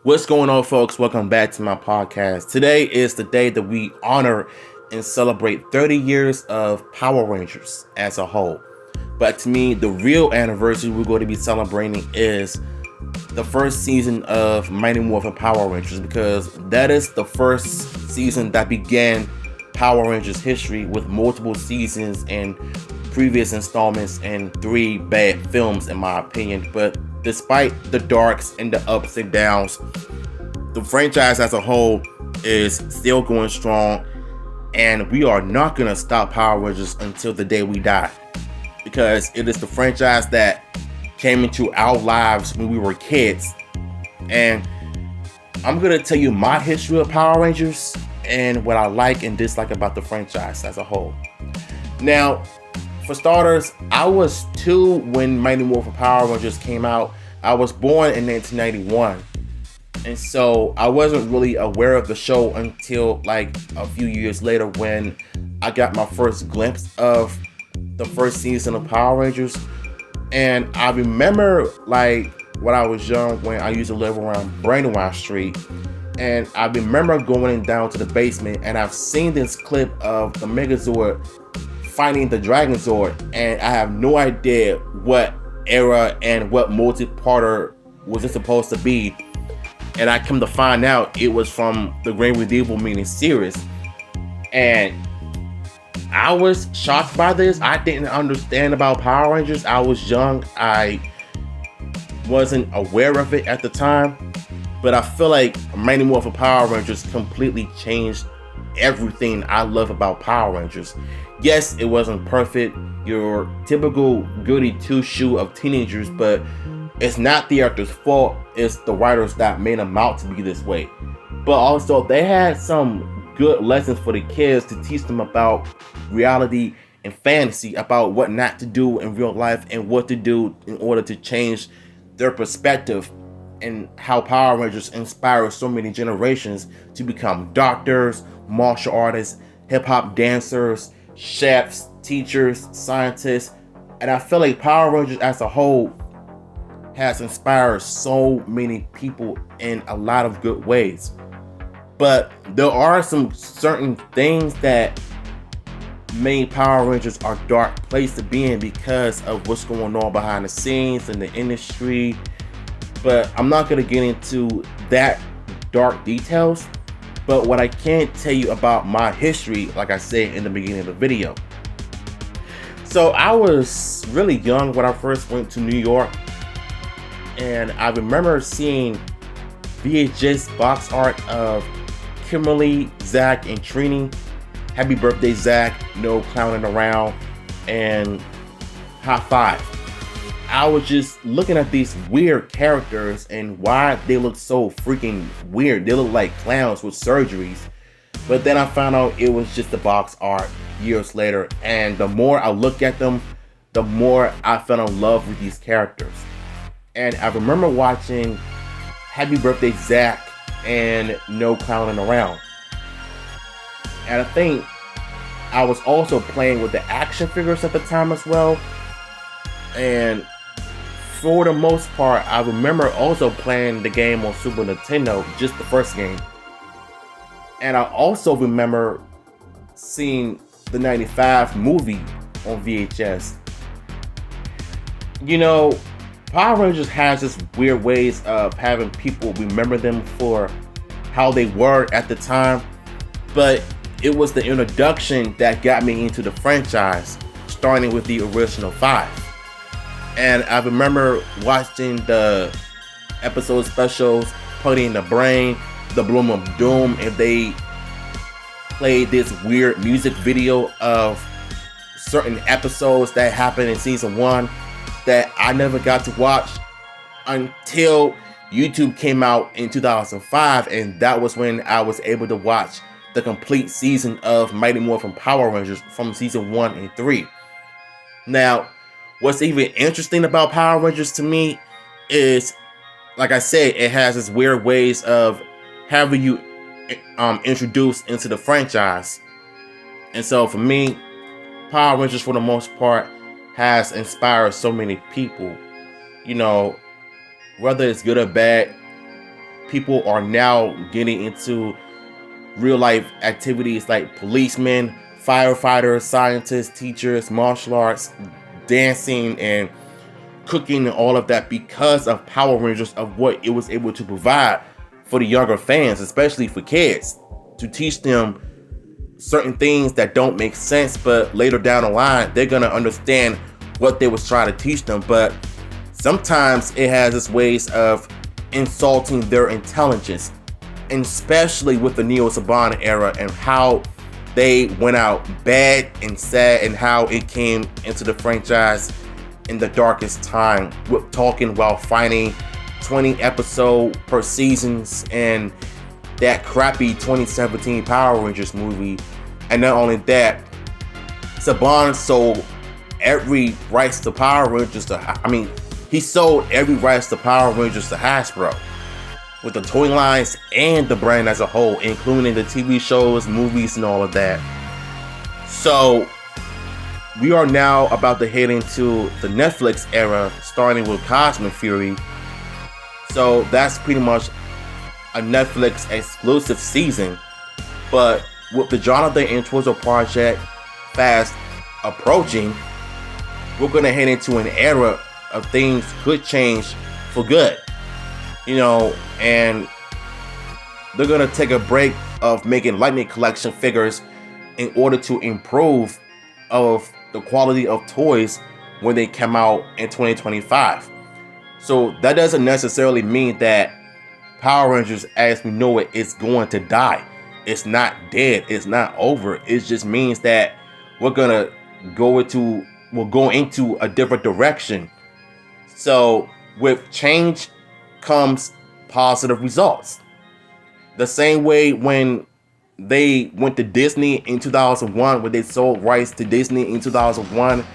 What's going on, folks? Welcome back to my podcast. Today is the day that we honor and celebrate 30 years of Power Rangers as a whole. But to me, the real anniversary we're going to be celebrating is the first season of Mighty Morphin Power Rangers, because that is the first season that began Power Rangers history with multiple seasons and previous installments and 3 bad films, in my opinion. But despite the darks and the ups and downs, the franchise as a whole is still going strong, and we are not going to stop Power Rangers until the day we die, because it is the franchise that came into our lives when we were kids. And I'm going to tell you my history of Power Rangers and what I like and dislike about the franchise as a whole. Now, for starters, I was 2 when Mighty Morphin Power Rangers came out. I was born in 1991, and so I wasn't really aware of the show until like a few years later when I got my first glimpse of the first season of Power Rangers. And I remember, like, when I was young, when I used to live around Brandywine Street, and I remember going down to the basement, and I've seen this clip of the Megazord fighting the Dragon Zord, and I have no idea what era and what multi-parter was it supposed to be. And I come to find out it was from the Great Medieval mini series, and I was shocked by this. I didn't understand about Power Rangers. I was young. I wasn't aware of it at the time, but I feel like Mighty Morphin Power Rangers completely changed everything I love about Power Rangers. Yes, it wasn't perfect, your typical goody two-shoe of teenagers, but it's not the actor's fault. It's the writers that made them out to be this way. But also, they had some good lessons for the kids to teach them about reality and fantasy, about what not to do in real life and what to do in order to change their perspective, and how Power Rangers inspires so many generations to become doctors, martial artists, hip-hop dancers, chefs, teachers, scientists. And I feel like Power Rangers as a whole has inspired so many people in a lot of good ways. But there are some certain things that made Power Rangers a dark place to be in because of what's going on behind the scenes in the industry. But I'm not going to get into that dark details. But what I can tell you about my history, like I said in the beginning of the video. So I was really young when I first went to New York, and I remember seeing VHS box art of Kimberly, Zach, and Trini. Happy Birthday, Zach, No Clowning Around, and High Five. I was just looking at these weird characters and why they look so freaking weird. They look like clowns with surgeries. But then I found out it was just the box art years later. And the more I look at them, the more I fell in love with these characters. And I remember watching Happy Birthday, Zach and No Clowning Around. And I think I was also playing with the action figures at the time as well. And for the most part, I remember also playing the game on Super Nintendo, just the first game. And I also remember seeing the 95 movie on VHS. You know, Power Rangers has this weird ways of having people remember them for how they were at the time. But it was the introduction that got me into the franchise, starting with the original 5. And I remember watching the episode specials, Putty in the Brain, The Bloom of Doom, and they played this weird music video of certain episodes that happened in season 1 that I never got to watch until YouTube came out in 2005, and that was when I was able to watch the complete season of Mighty Morphin Power Rangers from season 1 and 3. Now, what's even interesting about Power Rangers to me is, like I said, it has its weird ways of having you introduced into the franchise. And so for me, Power Rangers for the most part has inspired so many people. You know, whether it's good or bad, people are now getting into real life activities like policemen, firefighters, scientists, teachers, martial arts, dancing, and cooking, and all of that because of Power Rangers, of what it was able to provide for the younger fans, especially for kids, to teach them certain things that don't make sense, but later down the line they're gonna understand what they was trying to teach them. But sometimes it has its ways of insulting their intelligence, and especially with the Neo Saban era and how they went out bad and sad, and how it came into the franchise in the darkest time, with talking while fighting, 20 episode per seasons, and that crappy 2017 Power Rangers movie. And not only that, Saban sold every rights to Power Rangers to, he sold every rights to Power Rangers to Hasbro, with the toy lines and the brand as a whole, including the TV shows, movies, and all of that. So we are now about to head into the Netflix era, starting with Cosmic Fury. So that's pretty much a Netflix exclusive season. But with the Jonathan and Twizzle project fast approaching, we're gonna head into an era of things could change for good. And they're gonna take a break of making Lightning Collection figures in order to improve of the quality of toys when they come out in 2025. So that doesn't necessarily mean that Power Rangers as we know it is going to die. It's not dead. It's not over. It just means that we're gonna go into a different direction. So with change comes positive results. The same way when they went to Disney in 2001, when they sold rights to Disney in 2001,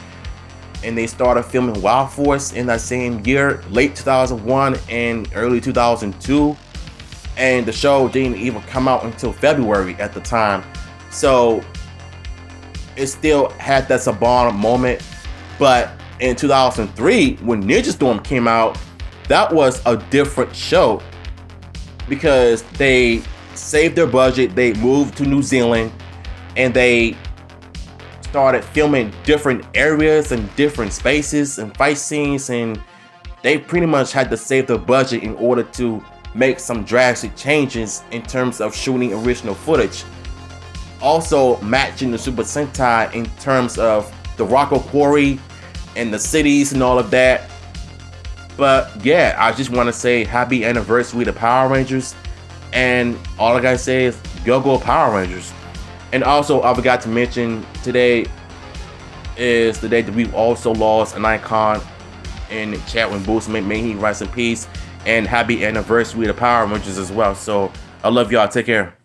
and they started filming Wild Force in that same year, late 2001 and early 2002, and the show didn't even come out until February at the time. So it still had that Saban moment. But in 2003, when Ninja Storm came out, that was a different show, because they saved their budget, they moved to New Zealand, and they started filming different areas and different spaces and fight scenes, and they pretty much had to save their budget in order to make some drastic changes in terms of shooting original footage. Also matching the Super Sentai in terms of the Rocco Quarry and the cities and all of that. But yeah, I just want to say happy anniversary to Power Rangers, and all I gotta say is go Power Rangers. And also, I forgot to mention, today is the day that we've also lost an icon in Chadwick Boseman. May he rest in peace, and happy anniversary to Power Rangers as well. So I love y'all. Take care.